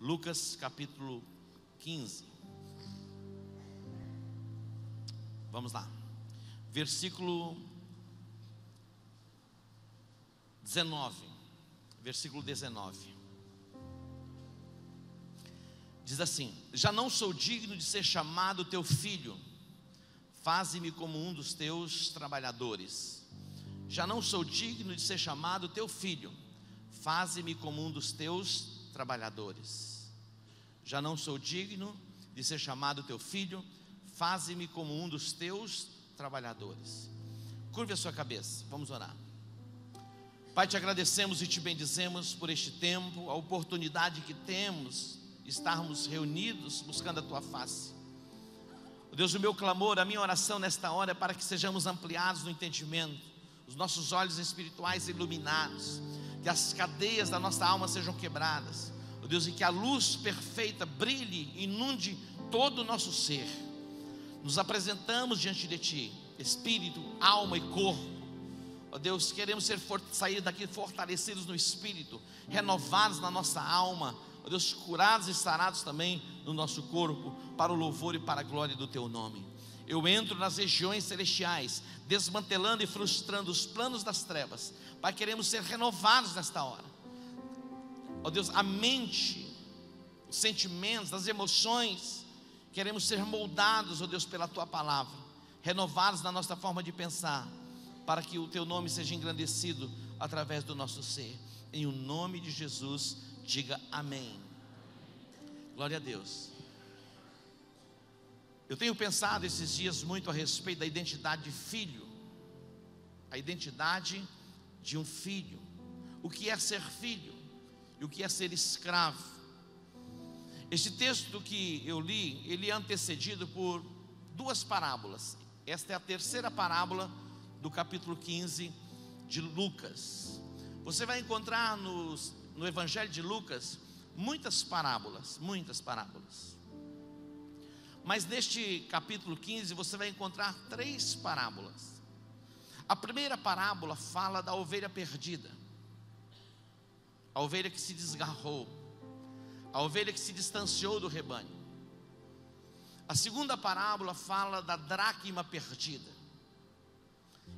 Lucas capítulo 15. Vamos lá. Versículo 19. Versículo 19. Diz assim: já não sou digno de ser chamado teu filho, faze-me como um dos teus trabalhadores. Já não sou digno de ser chamado teu filho, faze-me como um dos teus trabalhadores. Já não sou digno de ser chamado teu filho, faze-me como um dos teus trabalhadores. Curve a sua cabeça, vamos orar. Pai, te agradecemos e te bendizemos por este tempo, a oportunidade que temos de estarmos reunidos buscando a tua face. Deus, o meu clamor, a minha oração nesta hora é para que sejamos ampliados no entendimento, os nossos olhos espirituais iluminados, que as cadeias da nossa alma sejam quebradas, ó Deus, e que a luz perfeita brilhe, inunde todo o nosso ser. Nos apresentamos diante de Ti, espírito, alma e corpo. Ó Deus, queremos sair daqui fortalecidos no espírito, renovados na nossa alma, ó Deus, curados e sarados também no nosso corpo, para o louvor e para a glória do Teu nome. Eu entro nas regiões celestiais, desmantelando e frustrando os planos das trevas. Pai, queremos ser renovados nesta hora. Ó Deus, a mente, os sentimentos, as emoções, queremos ser moldados, ó Deus, pela Tua palavra, renovados na nossa forma de pensar, para que o Teu nome seja engrandecido através do nosso ser. Em o nome de Jesus, diga amém. Glória a Deus. Eu tenho pensado esses dias muito a respeito da identidade de filho, a identidade de um filho, o que é ser filho e o que é ser escravo. Este texto que eu li, ele é antecedido por duas parábolas. Esta é a terceira parábola do capítulo 15 de Lucas. Você vai encontrar no Evangelho de Lucas muitas parábolas. Mas neste capítulo 15 você vai encontrar três parábolas. A primeira parábola fala da ovelha perdida, a ovelha que se desgarrou, a ovelha que se distanciou do rebanho. A segunda parábola fala da dracma perdida.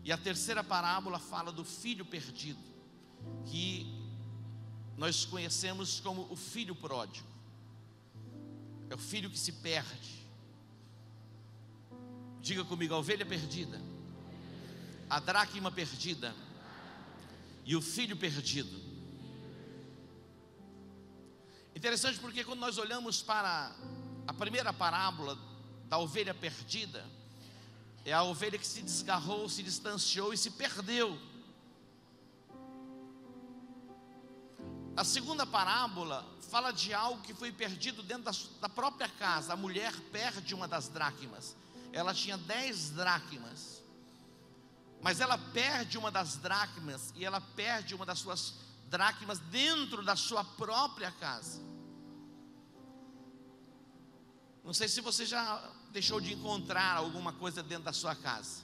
E a terceira parábola fala do filho perdido, que nós conhecemos como o filho pródigo. É o filho que se perde. Diga comigo: a ovelha perdida, a dracma perdida e o filho perdido. Interessante porque quando nós olhamos para a primeira parábola da ovelha perdida, é a ovelha que se desgarrou, se distanciou e se perdeu. A segunda parábola fala de algo que foi perdido dentro da própria casa. A mulher perde uma das dracmas. Ela tinha 10 dracmas, mas ela perde uma das dracmas, e ela perde uma das suas dracmas dentro da sua própria casa. Não sei se você já deixou de encontrar alguma coisa dentro da sua casa.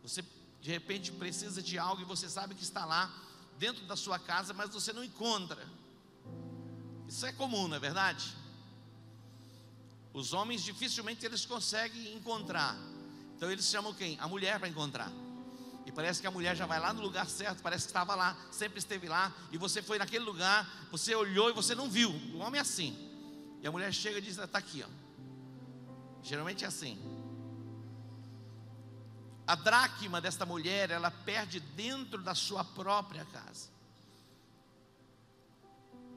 Você de repente precisa de algo e você sabe que está lá dentro da sua casa, mas você não encontra. Isso é comum, não é verdade? Os homens dificilmente eles conseguem encontrar. Então eles chamam quem? A mulher para encontrar. E parece que a mulher já vai lá no lugar certo, parece que estava lá, sempre esteve lá, e você foi naquele lugar, você olhou e você não viu. O homem é assim. E a mulher chega e diz: está aqui, ó. Geralmente é assim. A dracma desta mulher, ela perde dentro da sua própria casa.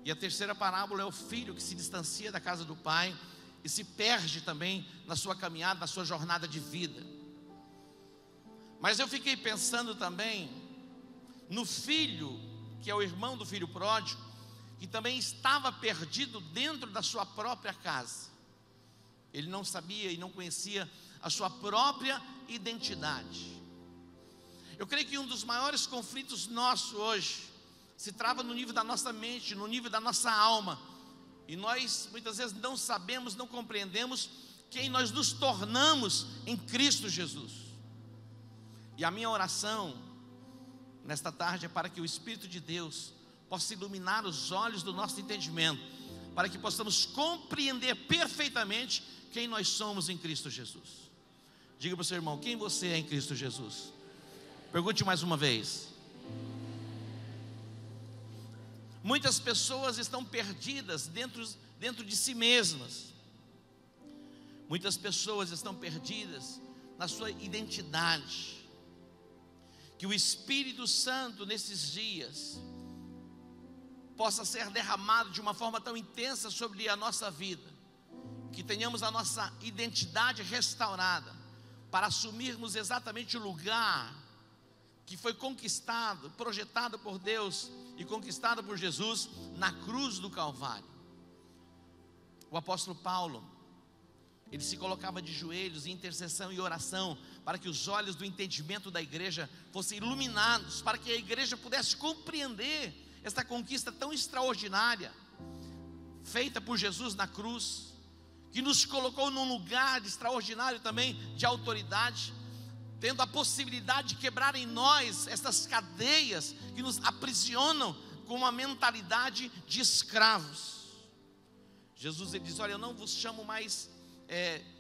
E a terceira parábola é o filho que se distancia da casa do pai e se perde também na sua caminhada, na sua jornada de vida. Mas eu fiquei pensando também no filho, que é o irmão do filho pródigo, que também estava perdido dentro da sua própria casa. Ele não sabia e não conhecia a sua própria identidade. Eu creio que um dos maiores conflitos nossos hoje se trava no nível da nossa mente, no nível da nossa alma. E nós muitas vezes não sabemos, não compreendemos quem nós nos tornamos em Cristo Jesus. E a minha oração nesta tarde é para que o Espírito de Deus possa iluminar os olhos do nosso entendimento, para que possamos compreender perfeitamente quem nós somos em Cristo Jesus. Diga para o seu irmão: quem você é em Cristo Jesus? Pergunte mais uma vez. Muitas pessoas estão perdidas dentro de si mesmas. Muitas pessoas estão perdidas na sua identidade. Que o Espírito Santo nesses dias possa ser derramado de uma forma tão intensa sobre a nossa vida, que tenhamos a nossa identidade restaurada, para assumirmos exatamente o lugar que foi conquistado, projetado por Deus e conquistado por Jesus na cruz do Calvário. O apóstolo Paulo, ele se colocava de joelhos em intercessão e oração, para que os olhos do entendimento da igreja fossem iluminados, para que a igreja pudesse compreender esta conquista tão extraordinária, feita por Jesus na cruz, que nos colocou num lugar extraordinário também de autoridade, tendo a possibilidade de quebrar em nós essas cadeias que nos aprisionam com uma mentalidade de escravos. Jesus, ele diz: olha, eu não vos chamo mais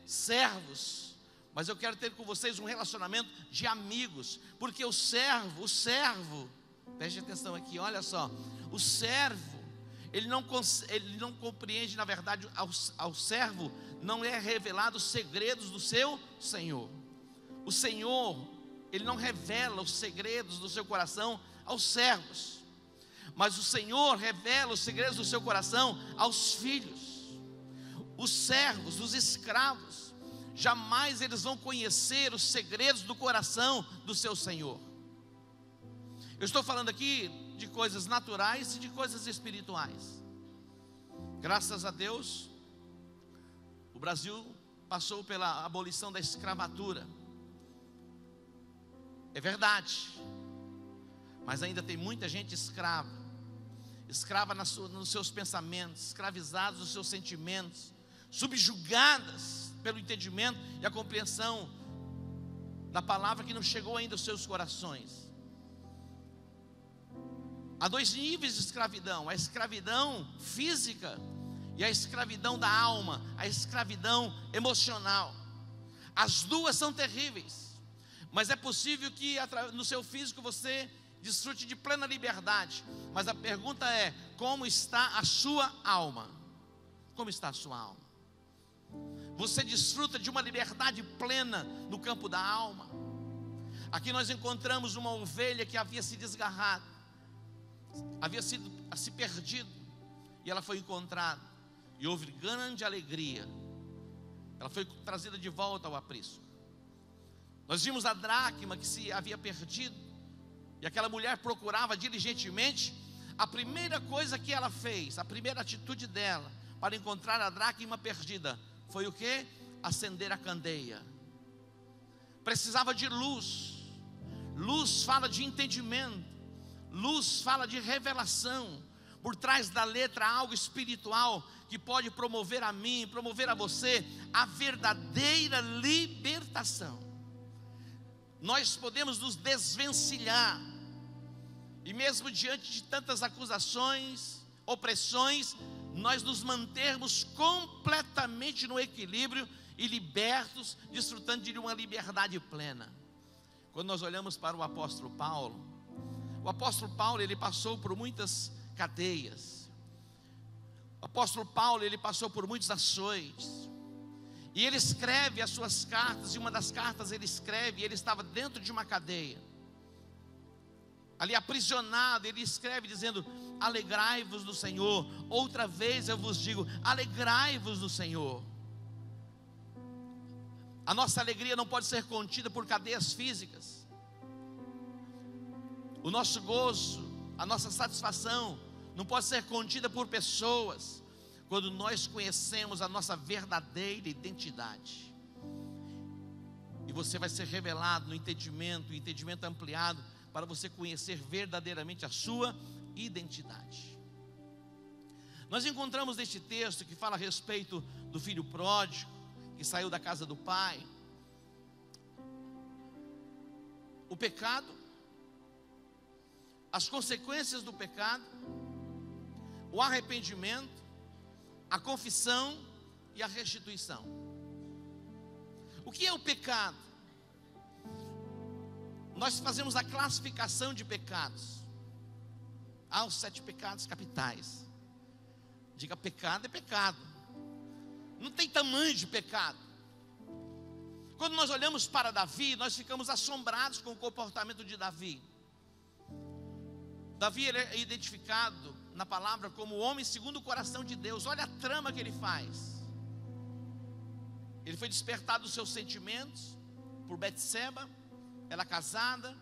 servos, mas eu quero ter com vocês um relacionamento de amigos, porque o servo, preste atenção aqui, olha só, o servo, ele não compreende, na verdade, ao servo não é revelado os segredos do seu Senhor. O Senhor, ele não revela os segredos do seu coração aos servos, mas o Senhor revela os segredos do seu coração aos filhos. Os servos, os escravos, jamais eles vão conhecer os segredos do coração do seu Senhor. Eu estou falando aqui de coisas naturais e de coisas espirituais. Graças a Deus, o Brasil passou pela abolição da escravatura. É verdade, mas ainda tem muita gente escrava nos seus pensamentos, escravizados nos seus sentimentos, subjugadas pelo entendimento e a compreensão da palavra que não chegou ainda aos seus corações. Há dois níveis de escravidão: a escravidão física e a escravidão da alma, a escravidão emocional. As duas são terríveis, mas é possível que no seu físico você desfrute de plena liberdade. Mas a pergunta é: como está a sua alma? Como está a sua alma? Você desfruta de uma liberdade plena no campo da alma? Aqui nós encontramos uma ovelha que havia se desgarrado, havia se perdido, e ela foi encontrada, e houve grande alegria. Ela foi trazida de volta ao aprisco. Nós vimos a dracma que se havia perdido, e aquela mulher procurava diligentemente. A primeira coisa que ela fez, a primeira atitude dela para encontrar a dracma perdida, foi o quê? Acender a candeia. Precisava de luz. Luz fala de entendimento, luz fala de revelação. Por trás da letra há algo espiritual que pode promover a mim, promover a você a verdadeira libertação. Nós podemos nos desvencilhar, e mesmo diante de tantas acusações, opressões, nós nos mantermos completamente no equilíbrio e libertos, desfrutando de uma liberdade plena. Quando nós olhamos para o apóstolo Paulo, ele passou por muitas cadeias. O apóstolo Paulo, ele passou por muitos açoites, e ele escreve as suas cartas, e uma das cartas ele escreve, ele estava dentro de uma cadeia, ali aprisionado. Ele escreve dizendo: alegrai-vos no Senhor. Outra vez eu vos digo, alegrai-vos no Senhor. A nossa alegria não pode ser contida por cadeias físicas. O nosso gozo, a nossa satisfação não pode ser contida por pessoas. Quando nós conhecemos a nossa verdadeira identidade, e você vai ser revelado no entendimento, o entendimento ampliado, para você conhecer verdadeiramente a sua identidade. Nós encontramos neste texto que fala a respeito do filho pródigo, que saiu da casa do pai. O pecado, as consequências do pecado, o arrependimento, a confissão e a restituição. O que é o pecado? Nós fazemos a classificação de pecados. Há os 7 pecados capitais. Diga, pecado é pecado. Não tem tamanho de pecado. Quando nós olhamos para Davi, nós ficamos assombrados com o comportamento de Davi. Davi, ele é identificado na palavra como o homem segundo o coração de Deus. Olha a trama que ele faz. Ele foi despertado dos seus sentimentos por Betseba, ela casada.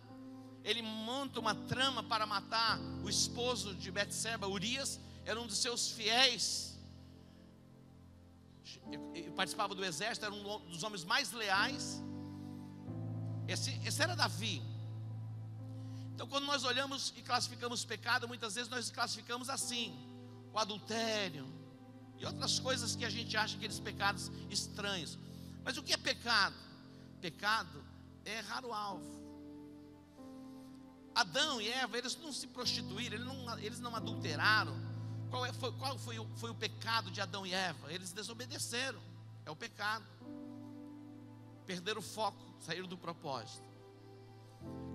Ele monta uma trama para matar o esposo de Betseba, Urias, era um dos seus fiéis. Ele participava do exército, era um dos homens mais leais. Esse era Davi. Então, quando nós olhamos e classificamos pecado, muitas vezes nós classificamos assim: o adultério e outras coisas que a gente acha, aqueles pecados estranhos. Mas o que é pecado? Pecado é errar o alvo. Adão e Eva, eles não se prostituíram, eles não adulteraram. Qual foi o pecado de Adão e Eva? Eles desobedeceram. É o pecado. Perderam o foco, saíram do propósito.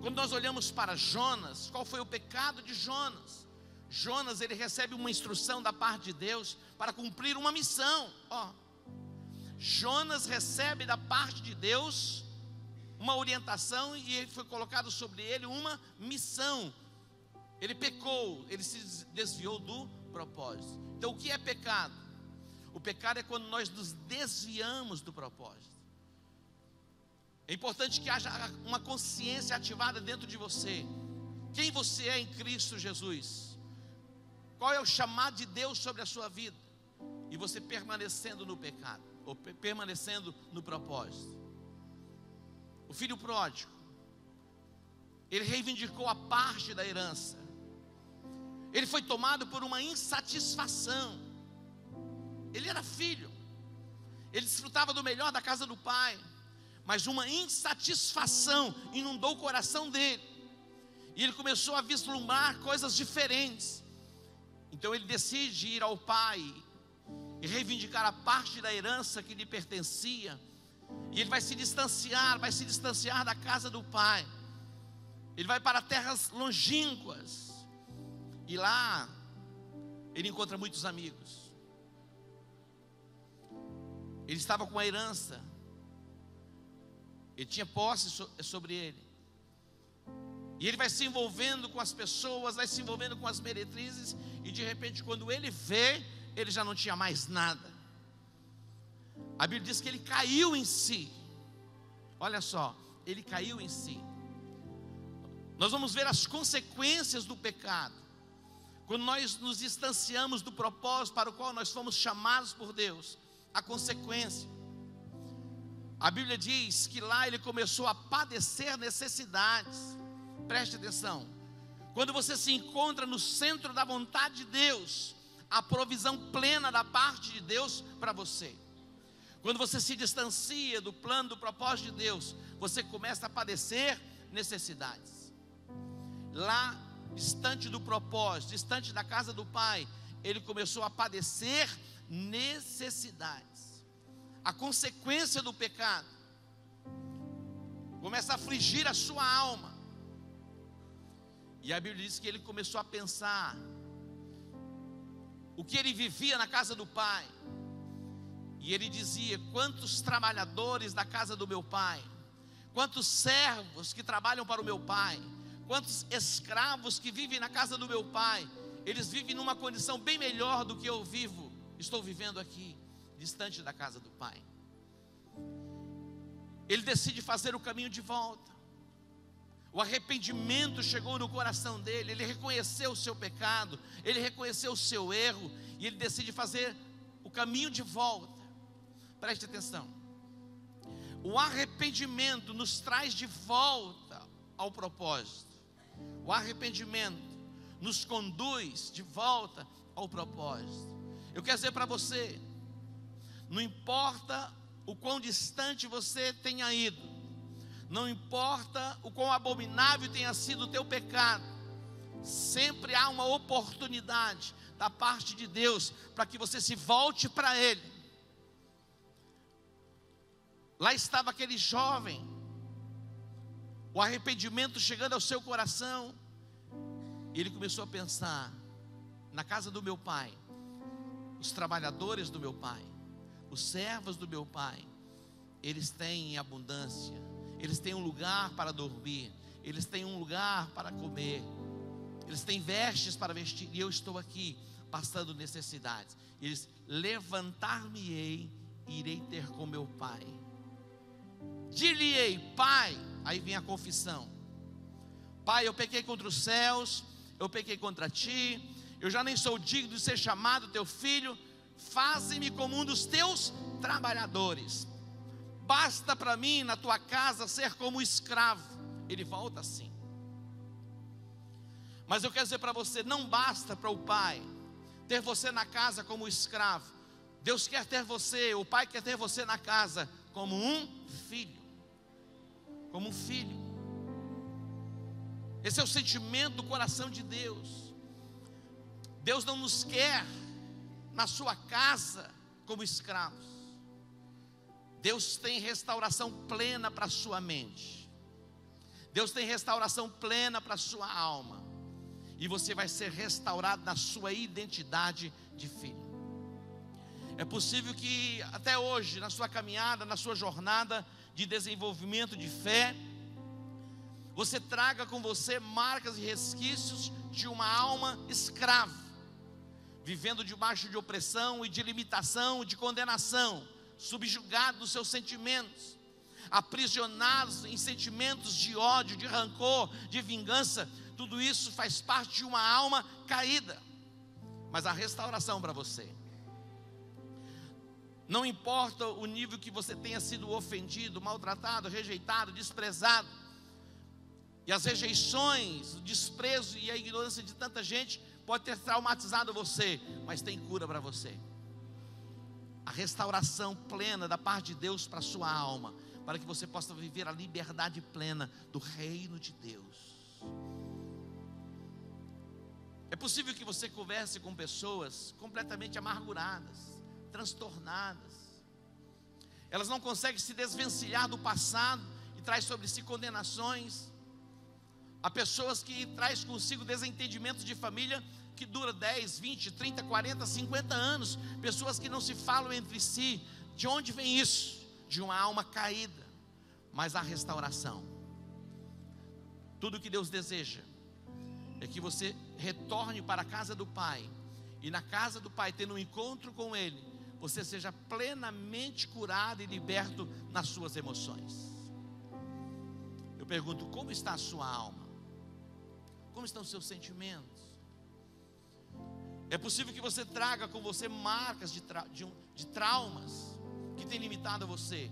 Quando nós olhamos para Jonas, qual foi o pecado de Jonas? Jonas, ele recebe uma instrução da parte de Deus para cumprir uma missão. Jonas recebe da parte de Deus uma orientação e ele foi colocado sobre ele uma missão. Ele pecou, ele se desviou do propósito. Então, o que é pecado? O pecado é quando nós nos desviamos do propósito. É importante que haja uma consciência ativada dentro de você. Quem você é em Cristo Jesus? Qual é o chamado de Deus sobre a sua vida? E você permanecendo no pecado, ou permanecendo no propósito. O filho pródigo, ele reivindicou a parte da herança. Ele foi tomado por uma insatisfação. Ele era filho, ele desfrutava do melhor da casa do pai, mas uma insatisfação inundou o coração dele, e ele começou a vislumbrar coisas diferentes. Então ele decide ir ao pai e reivindicar a parte da herança que lhe pertencia, e ele vai se distanciar da casa do pai. Ele vai para terras longínquas, e lá ele encontra muitos amigos. Ele estava com a herança, ele tinha posse sobre ele, e ele vai se envolvendo com as pessoas, vai se envolvendo com as meretrizes, e de repente, quando ele vê, ele já não tinha mais nada. A Bíblia diz que ele caiu em si. Olha só, ele caiu em si. Nós vamos ver as consequências do pecado. Quando nós nos distanciamos do propósito para o qual nós fomos chamados por Deus, a consequência. A Bíblia diz que lá ele começou a padecer necessidades. Preste atenção. Quando você se encontra no centro da vontade de Deus, a provisão plena da parte de Deus para você. Quando você se distancia do plano, do propósito de Deus, você começa a padecer necessidades. Lá, distante do propósito, distante da casa do Pai, ele começou a padecer necessidades. A consequência do pecado começa a afligir a sua alma. E a Bíblia diz que ele começou a pensar o que ele vivia na casa do pai. E ele dizia: quantos trabalhadores da casa do meu pai, quantos servos que trabalham para o meu pai, quantos escravos que vivem na casa do meu pai, eles vivem numa condição bem melhor do que eu estou vivendo aqui, distante da casa do pai. Ele decide fazer o caminho de volta. O arrependimento chegou no coração dele, ele reconheceu o seu pecado, ele reconheceu o seu erro, e ele decide fazer o caminho de volta. Preste atenção, o arrependimento nos traz de volta ao propósito. O arrependimento nos conduz de volta ao propósito. Eu quero dizer para você, não importa o quão distante você tenha ido, não importa o quão abominável tenha sido o teu pecado, sempre há uma oportunidade da parte de Deus, para que você se volte para Ele. Lá estava aquele jovem, o arrependimento chegando ao seu coração, e ele começou a pensar: na casa do meu pai, os trabalhadores do meu pai, os servos do meu pai, eles têm em abundância, eles têm um lugar para dormir, eles têm um lugar para comer, eles têm vestes para vestir, e eu estou aqui passando necessidades. Eles: levantar-me-ei e irei ter com meu pai. Dir-lhe-ei: pai. Aí vem a confissão: pai, eu pequei contra os céus, eu pequei contra ti, eu já nem sou digno de ser chamado teu filho, faze-me como um dos teus trabalhadores. Basta para mim na tua casa ser como escravo. Ele volta assim. Mas eu quero dizer para você: não basta para o pai ter você na casa como escravo. Deus quer ter você, o pai quer ter você na casa como um filho. Como um filho. Esse é o sentimento do coração de Deus. Deus não nos quer na sua casa como escravos. Deus tem restauração plena para a sua mente. Deus tem restauração plena para a sua alma. E você vai ser restaurado na sua identidade de filho. É possível que até hoje, na sua caminhada, na sua jornada de desenvolvimento de fé, você traga com você marcas e resquícios de uma alma escrava, vivendo debaixo de opressão e de limitação, de condenação, subjugado nos seus sentimentos, aprisionados em sentimentos de ódio, de rancor, de vingança. Tudo isso faz parte de uma alma caída. Mas a restauração para você: não importa o nível que você tenha sido ofendido, maltratado, rejeitado, desprezado, e as rejeições, o desprezo e a ignorância de tanta gente pode ter traumatizado você, mas tem cura para você. A restauração plena da parte de Deus para a sua alma, para que você possa viver a liberdade plena do reino de Deus. É possível que você converse com pessoas completamente amarguradas, transtornadas. Elas não conseguem se desvencilhar do passado e traz sobre si condenações. Há pessoas que traz consigo desentendimentos de família que dura 10, 20, 30, 40, 50 anos. Pessoas que não se falam entre si. De onde vem isso? De uma alma caída. Mas há restauração. Tudo que Deus deseja é que você retorne para a casa do Pai, e na casa do Pai, tendo um encontro com Ele, você seja plenamente curado e liberto nas suas emoções. Eu pergunto: como está a sua alma? Como estão os seus sentimentos? É possível que você traga com você marcas de traumas que tem limitado você,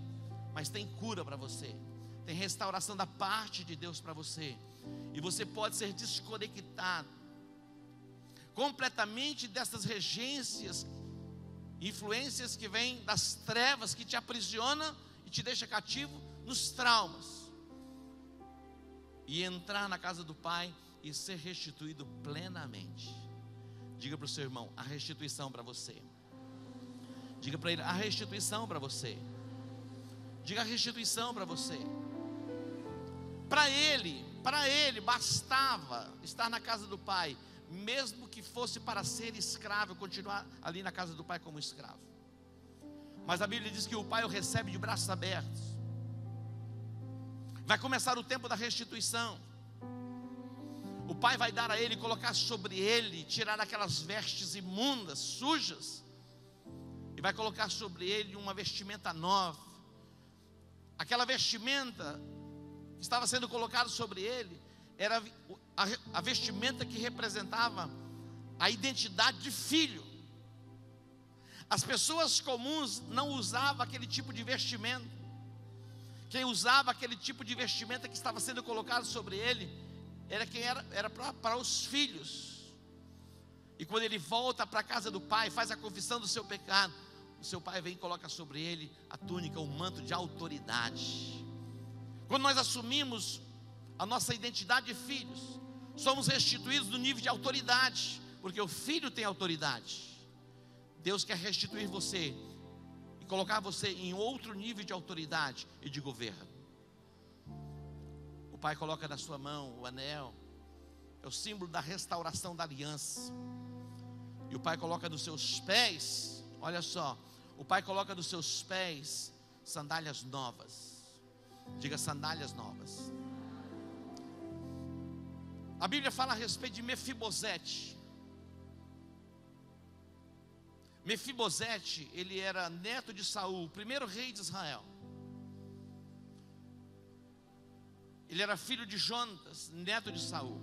mas tem cura para você, tem restauração da parte de Deus para você, e você pode ser desconectado completamente dessas regências, influências que vêm das trevas, que te aprisiona e te deixa cativo nos traumas, e entrar na casa do Pai e ser restituído plenamente. Diga para o seu irmão: a restituição para você. Diga para ele: a restituição para você. Diga: a restituição para você. Para ele bastava estar na casa do Pai, mesmo que fosse para ser escravo, continuar ali na casa do Pai como escravo. Mas a Bíblia diz que o Pai o recebe de braços abertos. Vai começar o tempo da restituição. O Pai vai dar a ele, colocar sobre ele, tirar aquelas vestes imundas, sujas, e vai colocar sobre ele uma vestimenta nova. Aquela vestimenta que estava sendo colocada sobre ele era a vestimenta que representava a identidade de filho. As pessoas comuns não usavam aquele tipo de vestimenta. Quem usava aquele tipo de vestimenta que estava sendo colocado sobre ele era para os filhos. E quando ele volta para a casa do Pai, faz a confissão do seu pecado, o seu Pai vem e coloca sobre ele a túnica, o manto de autoridade. Quando nós assumimos a nossa identidade de filhos, somos restituídos no nível de autoridade, porque o filho tem autoridade. Deus quer restituir você e colocar você em outro nível de autoridade e de governo. O pai coloca na sua mão o anel, é o símbolo da restauração da aliança. E o pai coloca nos seus pés, olha só, o pai coloca nos seus pés sandálias novas. Diga: sandálias novas. A Bíblia fala a respeito de Mefibosete. Mefibosete, ele era neto de Saul, o primeiro rei de Israel. Ele era filho de Jonatas, neto de Saul.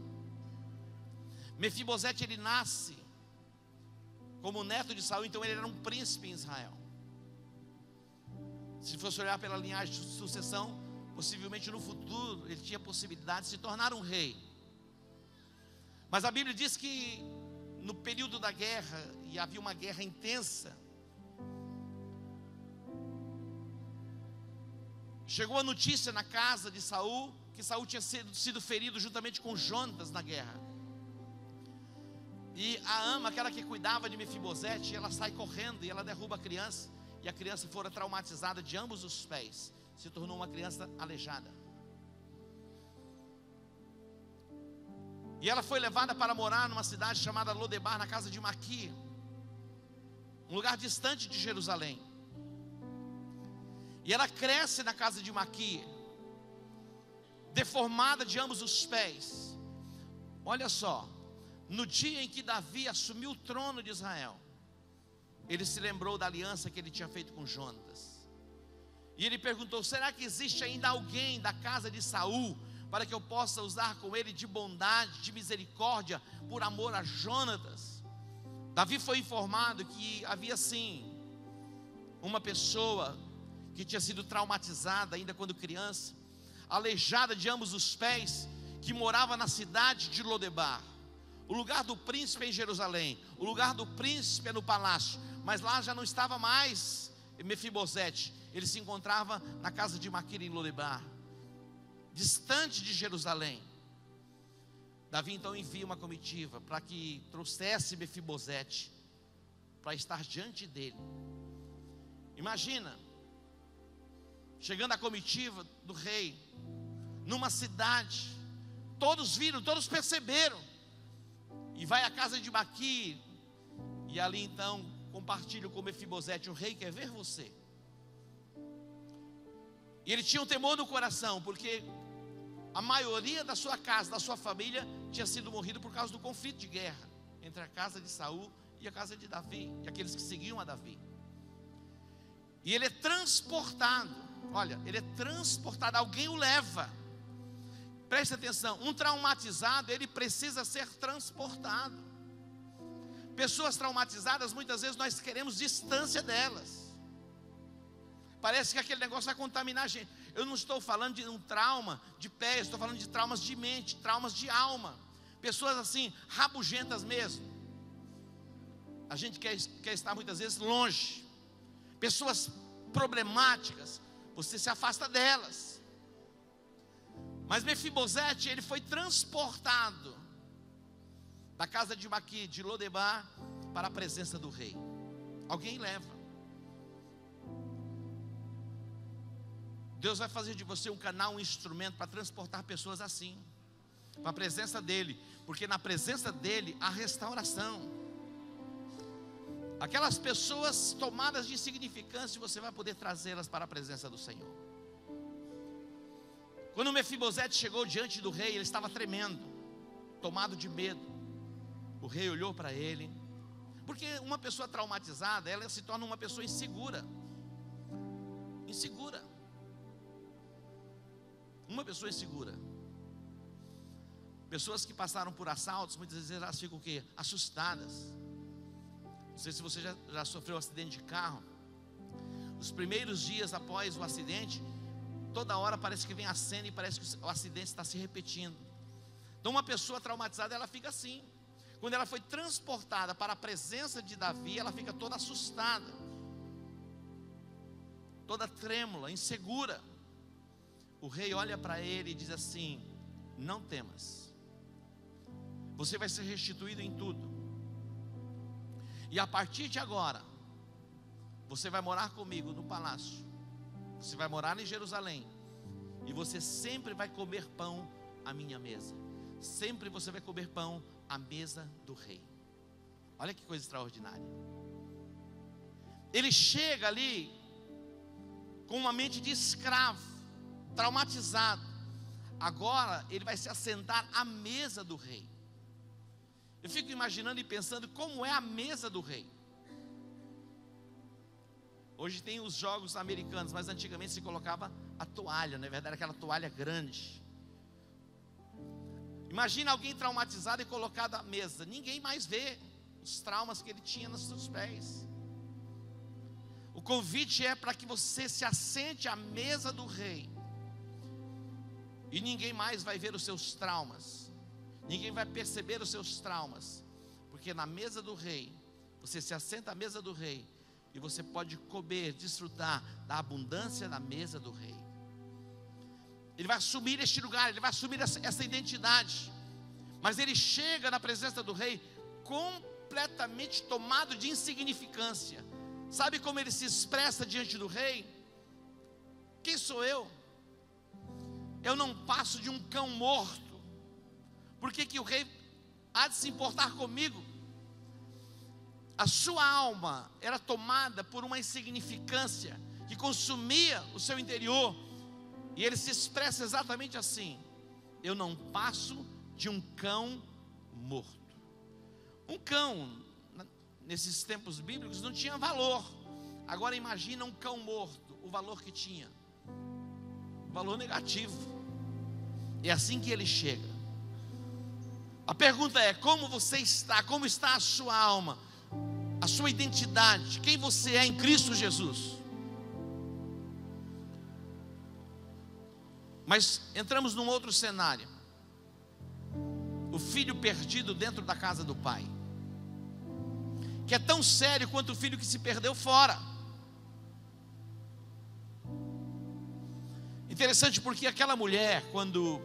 Mefibosete, ele nasce como neto de Saul, então ele era um príncipe em Israel. Se fosse olhar pela linhagem de sucessão, possivelmente no futuro ele tinha possibilidade de se tornar um rei. Mas a Bíblia diz que no período da guerra, e havia uma guerra intensa, chegou a notícia na casa de Saul que Saul tinha sido ferido juntamente com Jonatas na guerra. E a ama, aquela que cuidava de Mefibosete, ela sai correndo e ela derruba a criança. E a criança fora traumatizada de ambos os pés, se tornou uma criança aleijada. E ela foi levada para morar numa cidade chamada Lodebar, na casa de Maqui, um lugar distante de Jerusalém. E ela cresce na casa de Maqui, deformada de ambos os pés. Olha só, no dia em que Davi assumiu o trono de Israel, ele se lembrou da aliança que ele tinha feito com Jonatas. E ele perguntou: será que existe ainda alguém da casa de Saul para que eu possa usar com ele de bondade, de misericórdia, por amor a Jonatas? Davi foi informado que havia sim uma pessoa que tinha sido traumatizada ainda quando criança, aleijada de ambos os pés, que morava na cidade de Lodebar. O lugar do príncipe é em Jerusalém, o lugar do príncipe é no palácio, mas lá já não estava mais Mefibosete, ele se encontrava na casa de Maquir em Lodebar, distante de Jerusalém. Davi então envia uma comitiva para que trouxesse Mefibosete para estar diante dele. Imagina, chegando a comitiva do rei numa cidade, todos viram, todos perceberam, e vai à casa de Maquir, e ali então compartilha com Mefibosete: o rei quer ver você. E ele tinha um temor no coração, porque a maioria da sua casa, da sua família, tinha sido morrido por causa do conflito de guerra entre a casa de Saul e a casa de Davi, e aqueles que seguiam a Davi. E ele é transportado, olha, ele é transportado, alguém o leva. Preste atenção, um traumatizado, ele precisa ser transportado. Pessoas traumatizadas, muitas vezes nós queremos distância delas. Parece que aquele negócio vai contaminar a gente. Eu não estou falando de um trauma de pé, estou falando de traumas de mente, traumas de alma. Pessoas assim, rabugentas mesmo. A gente quer estar muitas vezes longe. Pessoas problemáticas, você se afasta delas. Mas Mefibosete, ele foi transportado da casa de Maquir, de Lodebar, para a presença do rei. Alguém leva. Deus vai fazer de você um canal, um instrumento para transportar pessoas assim, para a presença dele, porque na presença dele há restauração. Aquelas pessoas tomadas de insignificância, você vai poder trazê-las para a presença do Senhor. Quando Mefibosete chegou diante do rei, ele estava tremendo, tomado de medo. O rei olhou para ele, porque uma pessoa traumatizada, ela se torna uma pessoa insegura. Insegura. Uma pessoa insegura. Pessoas que passaram por assaltos, muitas vezes elas ficam o quê? Assustadas. Não sei se você já sofreu um acidente de carro. Os primeiros dias após o acidente, toda hora parece que vem a cena e parece que o acidente está se repetindo. Então uma pessoa traumatizada, ela fica assim. Quando ela foi transportada para a presença de Davi, ela fica toda assustada, toda trêmula, insegura. O rei olha para ele e diz assim: não temas, você vai ser restituído em tudo. E a partir de agora, você vai morar comigo no palácio, você vai morar em Jerusalém, e você sempre vai comer pão à minha mesa. Sempre você vai comer pão à mesa do rei. Olha que coisa extraordinária. Ele chega ali com uma mente de escravo, traumatizado. Agora ele vai se assentar à mesa do rei. Eu fico imaginando e pensando como é a mesa do rei. Hoje tem os jogos americanos, mas antigamente se colocava a toalha, na verdade aquela toalha grande. Imagina alguém traumatizado e colocado à mesa. Ninguém mais vê os traumas que ele tinha nos seus pés. O convite é para que você se assente à mesa do rei. E ninguém mais vai ver os seus traumas. Ninguém vai perceber os seus traumas. Porque na mesa do rei, você se assenta à mesa do rei, e você pode comer, desfrutar da abundância da mesa do rei. Ele vai assumir este lugar, ele vai assumir essa identidade. Mas ele chega na presença do rei completamente tomado de insignificância. Sabe como ele se expressa diante do rei? Quem sou eu? Eu não passo de um cão morto. Por que o rei há de se importar comigo? A sua alma era tomada por uma insignificância que consumia o seu interior. E ele se expressa exatamente assim: eu não passo de um cão morto. Um cão, nesses tempos bíblicos, não tinha valor. Agora imagina um cão morto, o valor que tinha. Valor negativo. É assim que ele chega. A pergunta é: como você está? Como está a sua alma? A sua identidade? Quem você é em Cristo Jesus? Mas entramos num outro cenário. O filho perdido dentro da casa do pai, que é tão sério quanto o filho que se perdeu fora. Interessante porque aquela mulher, quando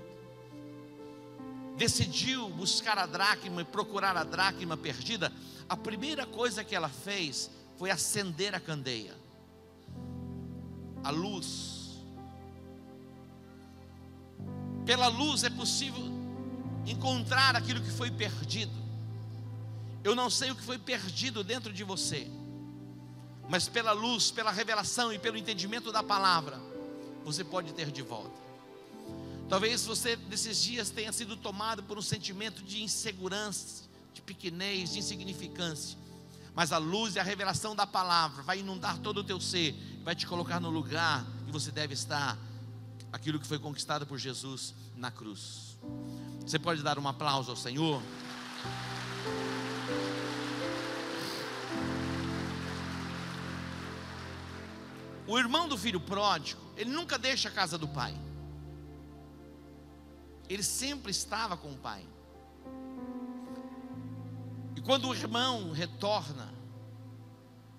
decidiu buscar a dracma e procurar a dracma perdida, a primeira coisa que ela fez foi acender a candeia, a luz. Pela luz é possível encontrar aquilo que foi perdido. Eu não sei o que foi perdido dentro de você, mas pela luz, pela revelação e pelo entendimento da palavra, você pode ter de volta. Talvez você nesses dias tenha sido tomado por um sentimento de insegurança, de pequenez, de insignificância. Mas a luz e a revelação da palavra vai inundar todo o teu ser, vai te colocar no lugar que você deve estar, aquilo que foi conquistado por Jesus na cruz. Você pode dar um aplauso ao Senhor? O irmão do filho pródigo, ele nunca deixa a casa do pai. Ele sempre estava com o pai. E quando o irmão retorna,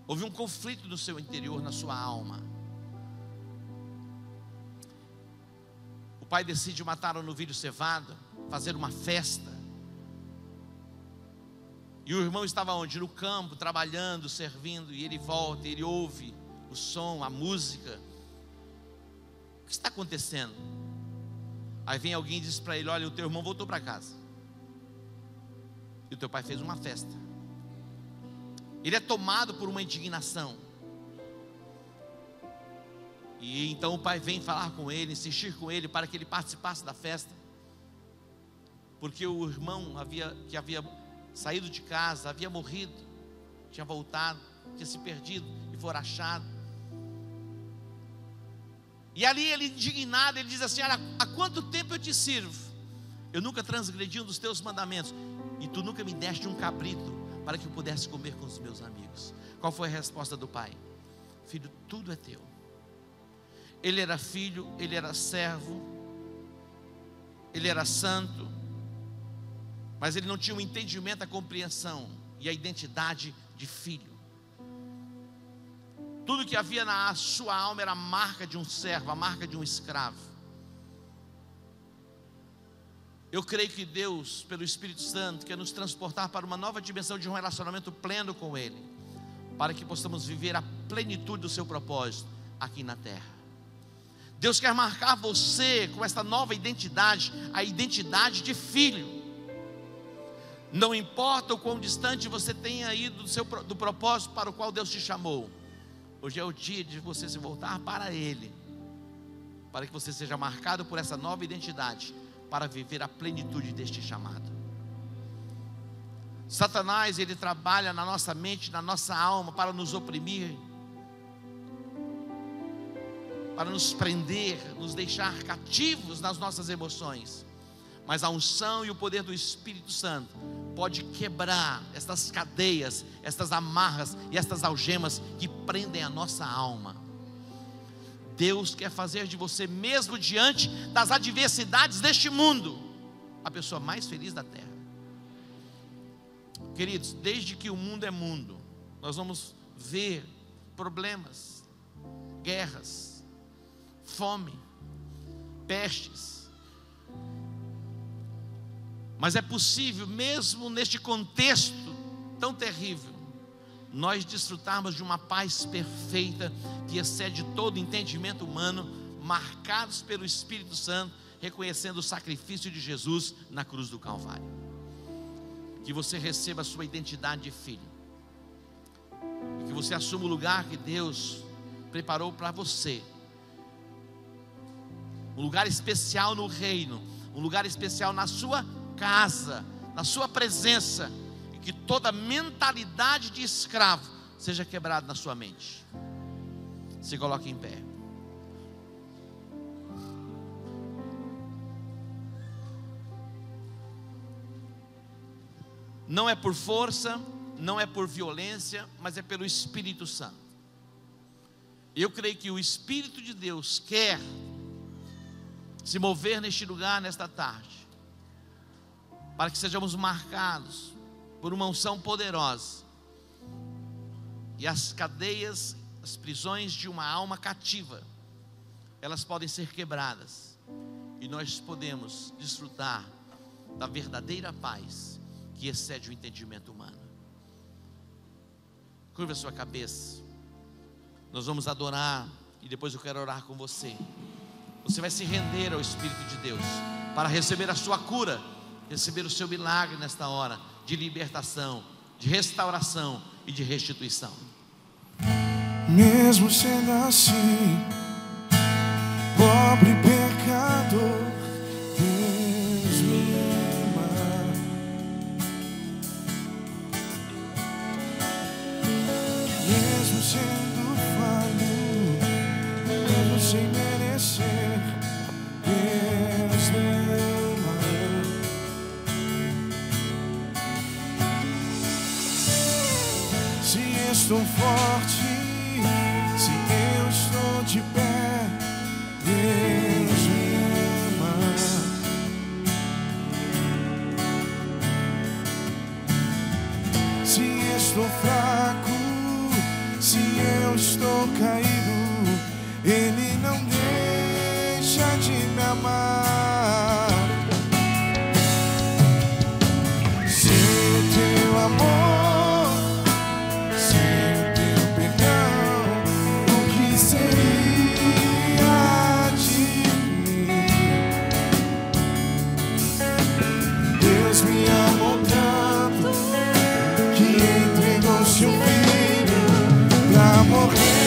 houve um conflito no seu interior, na sua alma. O pai decide matar o novilho cevado, fazer uma festa. E o irmão estava onde? No campo, trabalhando, servindo. E ele volta, ele ouve o som, a música. O que está acontecendo? Aí vem alguém e diz para ele: olha, o teu irmão voltou para casa, e o teu pai fez uma festa. Ele é tomado por uma indignação. E então o pai vem falar com ele, insistir com ele para que ele participasse da festa. Porque o irmão que havia saído de casa, havia morrido, tinha voltado, tinha se perdido e for achado. E ali ele indignado, ele diz assim: olha, há quanto tempo eu te sirvo? Eu nunca transgredi um dos teus mandamentos, e tu nunca me deste um cabrito para que eu pudesse comer com os meus amigos. Qual foi a resposta do pai? Filho, tudo é teu. Ele era filho, ele era servo, ele era santo, mas ele não tinha o entendimento, a compreensão e a identidade de filho. Tudo que havia na sua alma era a marca de um servo, a marca de um escravo. Eu creio que Deus, pelo Espírito Santo, quer nos transportar para uma nova dimensão de um relacionamento pleno com Ele, para que possamos viver a plenitude do seu propósito aqui na terra. Deus quer marcar você com esta nova identidade, a identidade de filho. Não importa o quão distante você tenha ido do propósito para o qual Deus te chamou, hoje é o dia de você se voltar para Ele, para que você seja marcado por essa nova identidade, para viver a plenitude deste chamado. Satanás, ele trabalha na nossa mente, na nossa alma, para nos oprimir, para nos prender, nos deixar cativos nas nossas emoções. Mas a unção e o poder do Espírito Santo pode quebrar estas cadeias, estas amarras e estas algemas que prendem a nossa alma. Deus quer fazer de você, mesmo diante das adversidades deste mundo, a pessoa mais feliz da terra. Queridos, desde que o mundo é mundo, nós vamos ver problemas, guerras, fome, pestes. Mas é possível, mesmo neste contexto tão terrível, nós desfrutarmos de uma paz perfeita, que excede todo entendimento humano, marcados pelo Espírito Santo, reconhecendo o sacrifício de Jesus na cruz do Calvário. Que você receba a sua identidade de filho, e que você assuma o lugar que Deus preparou para você, um lugar especial no reino, um lugar especial na sua casa, na sua presença, e que toda mentalidade de escravo seja quebrada na sua mente. Se coloque em pé. Não é por força, não é por violência, mas é pelo Espírito Santo. Eu creio que o Espírito de Deus quer se mover neste lugar, nesta tarde, para que sejamos marcados por uma unção poderosa, e as cadeias, as prisões de uma alma cativa, elas podem ser quebradas, e nós podemos desfrutar da verdadeira paz, que excede o entendimento humano. Curva a sua cabeça. Nós vamos adorar, e depois eu quero orar com você. Você vai se render ao Espírito de Deus, para receber a sua cura, receber o seu milagre nesta hora, de libertação, de restauração e de restituição. Mesmo sendo assim, pobre pecador, Deus me ama. Mesmo sendo falho, mesmo sem merecer, Deus me ama. Se estou forte, se eu estou de pé, Deus me ama. Se estou fraco, se eu estou caído, Ele não deixa de me amar. Sem teu amor, sem teu perdão, o que seria de mim? Deus me amou tanto que entregou seu filho pra morrer.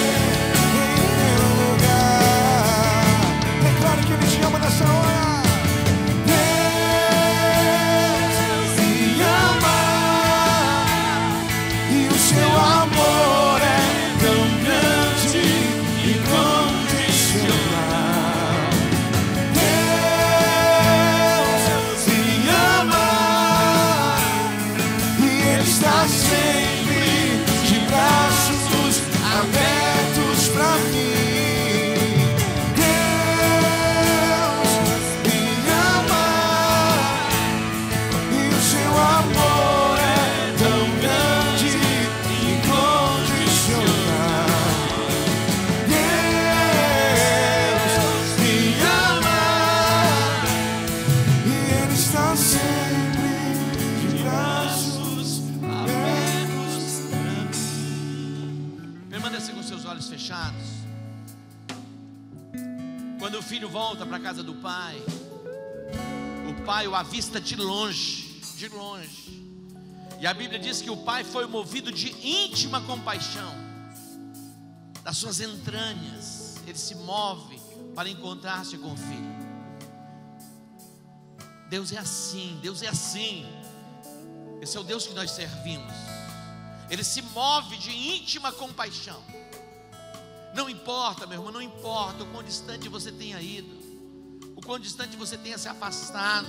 Permaneça com seus olhos fechados. Quando o filho volta para a casa do pai, o pai o avista de longe, de longe. E a Bíblia diz que o pai foi movido de íntima compaixão. Das suas entranhas, ele se move para encontrar-se com o filho. Deus é assim, Deus é assim. Esse é o Deus que nós servimos. Ele se move de íntima compaixão. Não importa, meu irmão, não importa o quão distante você tenha ido, o quão distante você tenha se afastado.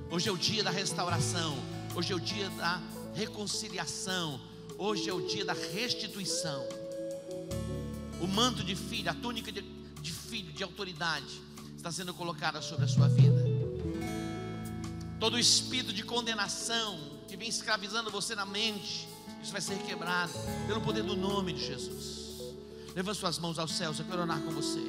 Hoje é o dia da restauração. Hoje é o dia da reconciliação. Hoje é o dia da restituição. O manto de filho, a túnica de filho, de autoridade, está sendo colocada sobre a sua vida. Todo o espírito de condenação que vem escravizando você na mente, isso vai ser quebrado pelo poder do nome de Jesus. Levante suas mãos aos céus, eu quero orar com você.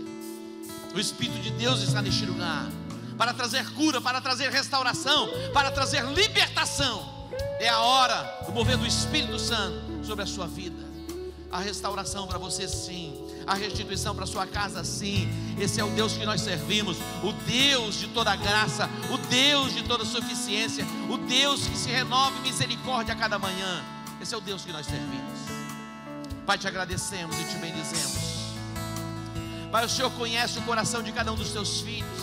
O Espírito de Deus está neste lugar para trazer cura, para trazer restauração, para trazer libertação. É a hora do mover do Espírito Santo sobre a sua vida. A restauração para você, sim. A restituição para a sua casa, sim. Esse é o Deus que nós servimos, o Deus de toda graça, o Deus de toda suficiência, o Deus que se renova em misericórdia a cada manhã. Esse é o Deus que nós servimos. Pai, te agradecemos e te bendizemos. Pai, o Senhor conhece o coração de cada um dos teus filhos.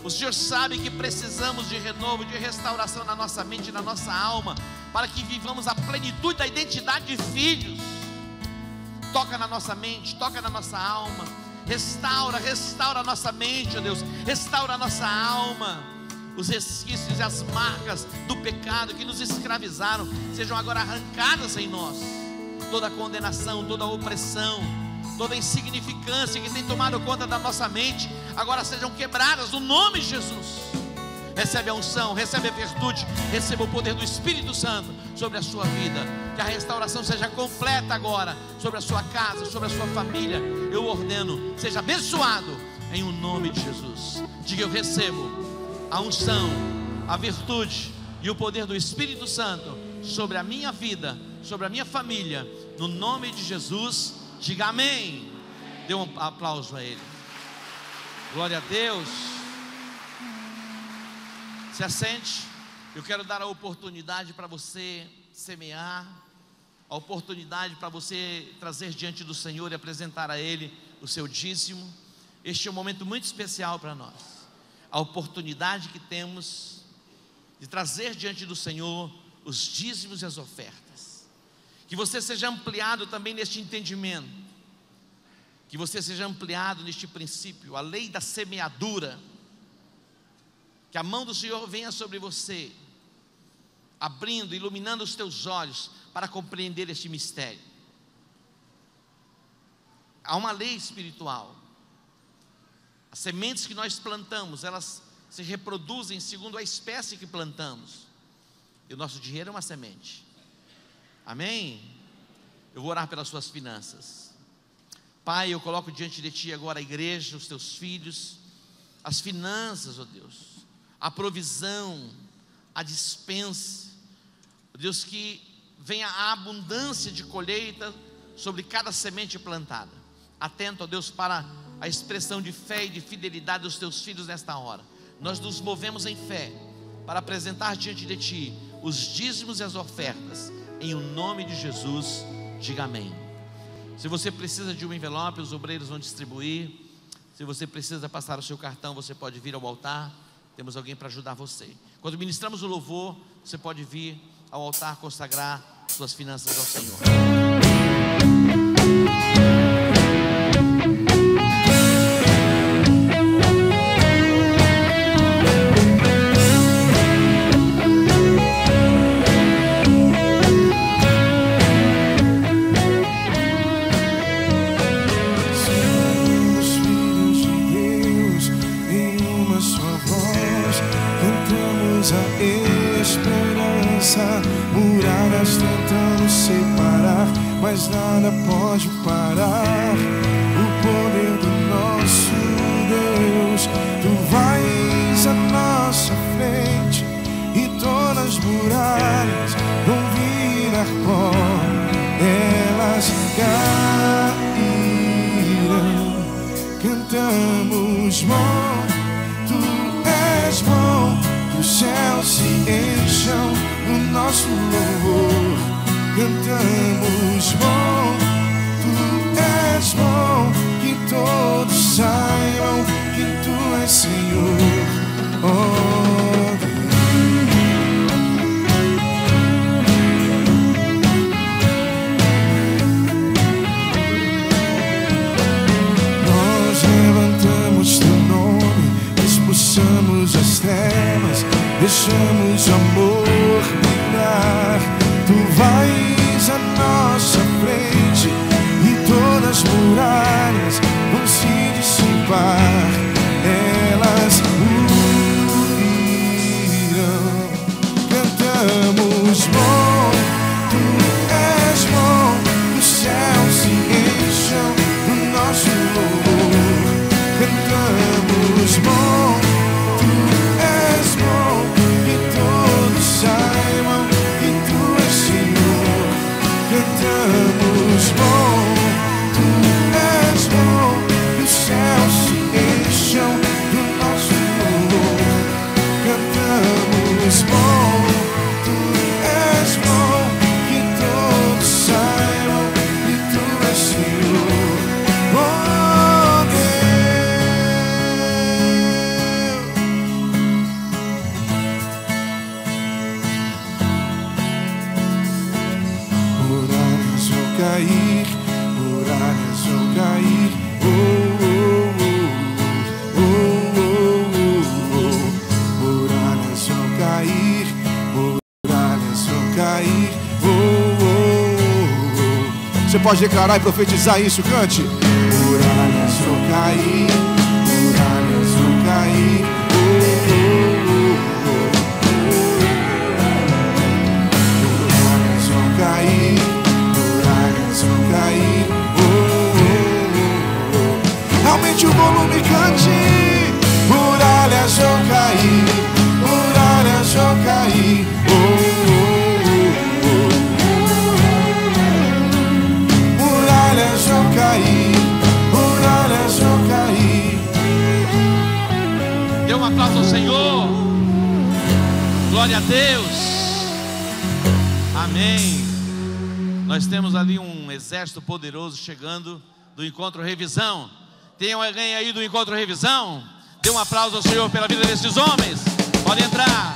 O Senhor sabe que precisamos de renovo, de restauração na nossa mente e na nossa alma, para que vivamos a plenitude da identidade de filhos. Toca na nossa mente, toca na nossa alma. Restaura a nossa mente, ó Deus. Restaura a nossa alma. Os resquícios e as marcas do pecado que nos escravizaram sejam agora arrancadas em nós. Toda condenação, toda opressão, toda insignificância que tem tomado conta da nossa mente, agora sejam quebradas no nome de Jesus. Recebe a unção, recebe a virtude, receba o poder do Espírito Santo sobre a sua vida. Que a restauração seja completa agora sobre a sua casa, sobre a sua família. Eu ordeno, seja abençoado em o nome de Jesus. Diga: eu recebo a unção, a virtude e o poder do Espírito Santo sobre a minha vida, sobre a minha família, no nome de Jesus. Diga amém. Dê um aplauso a Ele. Glória a Deus. Se assente. Eu quero dar a oportunidade para você semear, a oportunidade para você trazer diante do Senhor e apresentar a Ele o seu dízimo. Este é um momento muito especial para nós. A oportunidade que temos de trazer diante do Senhor os dízimos e as ofertas. Que você seja ampliado também neste entendimento, que você seja ampliado neste princípio, a lei da semeadura. Que a mão do Senhor venha sobre você, abrindo, iluminando os teus olhos para compreender este mistério. Há uma lei espiritual. As sementes que nós plantamos, elas se reproduzem segundo a espécie que plantamos. E o nosso dinheiro é uma semente. Amém? Eu vou orar pelas suas finanças. Pai, eu coloco diante de Ti agora a igreja, os Teus filhos, as finanças, ó Deus, a provisão, a dispensa, ó Deus, que venha a abundância de colheita sobre cada semente plantada. Atento, ó Deus, para a expressão de fé e de fidelidade dos Teus filhos nesta hora. Nós nos movemos em fé para apresentar diante de Ti os dízimos e as ofertas, em o nome de Jesus. Diga amém. Se você precisa de um envelope, os obreiros vão distribuir. Se você precisa passar o seu cartão, você pode vir ao altar. Temos alguém para ajudar você. Quando ministramos o louvor, você pode vir ao altar consagrar suas finanças ao Senhor. Muralhas tentando separar, mas nada pode parar o poder do nosso Deus. Tu vais à nossa frente e todas as muralhas vão virar pó. Elas bom, tu és bom. Que os céus se encham do nosso louvor. Cantamos bom, tu és bom. Que todos saibam que tu és Senhor. Oh, nós levantamos teu nome, expulsamos as trevas, deixamos o amor brilhar. Tu vais à nossa frente e todas as muralhas vão se dissipar. Elas ruirão. Cantamos bom, tu és bom. Que os céus se encham do nosso louvor. Cantamos bom, tu és bom. Que todos saibam que tu és Senhor. Cantamos bom, tu és bom. Que os céus se encham do nosso louvor. Cantamos bom, tu és bom. Que todos saibam que tu és Senhor. Oh Deus, muralhas vão cair, muralhas vão cair. Oh, oh, oh, oh, oh, oh, oh. Muralhas vão cair, muralhas vão cair. Oh, oh, oh, oh. Você pode declarar e profetizar isso, cante. Muralhas vão cair, muralhas vão cair. Oh, oh, oh, oh. Muralhas vão cair, muralhas vão cair. Oh, oh, oh, oh. Aumente o volume, cante. Muralhas vão cair, muralhas vão cair. Oh, oh, oh. Muralhas vão cair, muralhas vão cair. Dê um aplauso ao Senhor. Glória a Deus. Amém. Nós temos ali um exército poderoso chegando do Encontro Revisão. Tem alguém aí do Encontro Revisão? Dê um aplauso ao Senhor pela vida desses homens. Pode entrar.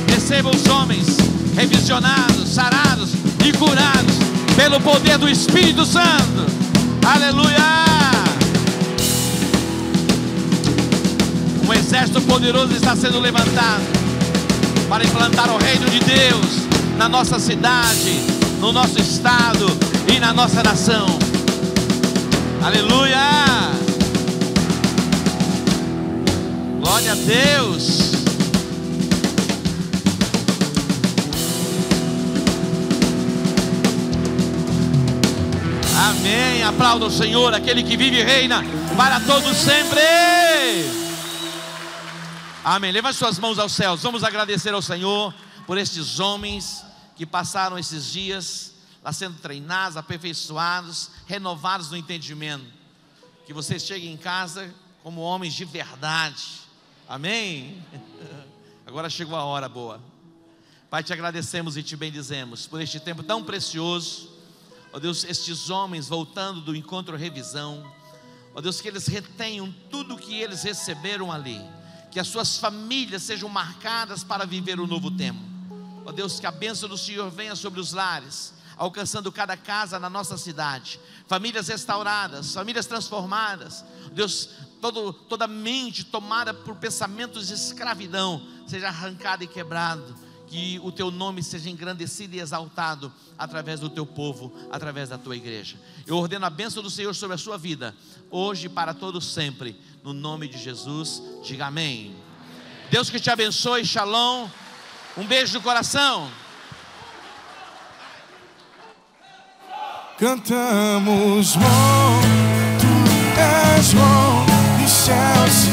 Receba os homens revisionados, sarados e curados pelo poder do Espírito Santo. Aleluia! Um exército poderoso está sendo levantado para implantar o reino de Deus na nossa cidade, no nosso estado e na nossa nação. Aleluia! Glória a Deus! Amém. Aplauda o Senhor, aquele que vive e reina para todos sempre. Amém. Levante suas mãos aos céus. Vamos agradecer ao Senhor por estes homens que passaram esses dias lá sendo treinados, aperfeiçoados, renovados no entendimento. Que vocês cheguem em casa como homens de verdade. Amém. Agora chegou a hora boa. Pai, te agradecemos e te bendizemos por este tempo tão precioso. Ó Deus, estes homens voltando do Encontro Revisão, ó Deus, que eles retenham tudo que eles receberam ali, que as suas famílias sejam marcadas para viver o novo tempo. Ó Deus, que a bênção do Senhor venha sobre os lares, alcançando cada casa na nossa cidade, famílias restauradas, famílias transformadas. Deus, toda mente tomada por pensamentos de escravidão seja arrancada e quebrado. Que o teu nome seja engrandecido e exaltado através do teu povo, através da tua igreja. Eu ordeno a bênção do Senhor sobre a sua vida, hoje e para todos sempre, no nome de Jesus. Diga amém. Deus que te abençoe, shalom. Um beijo no coração. Cantamos bom, tu és bom, e céus se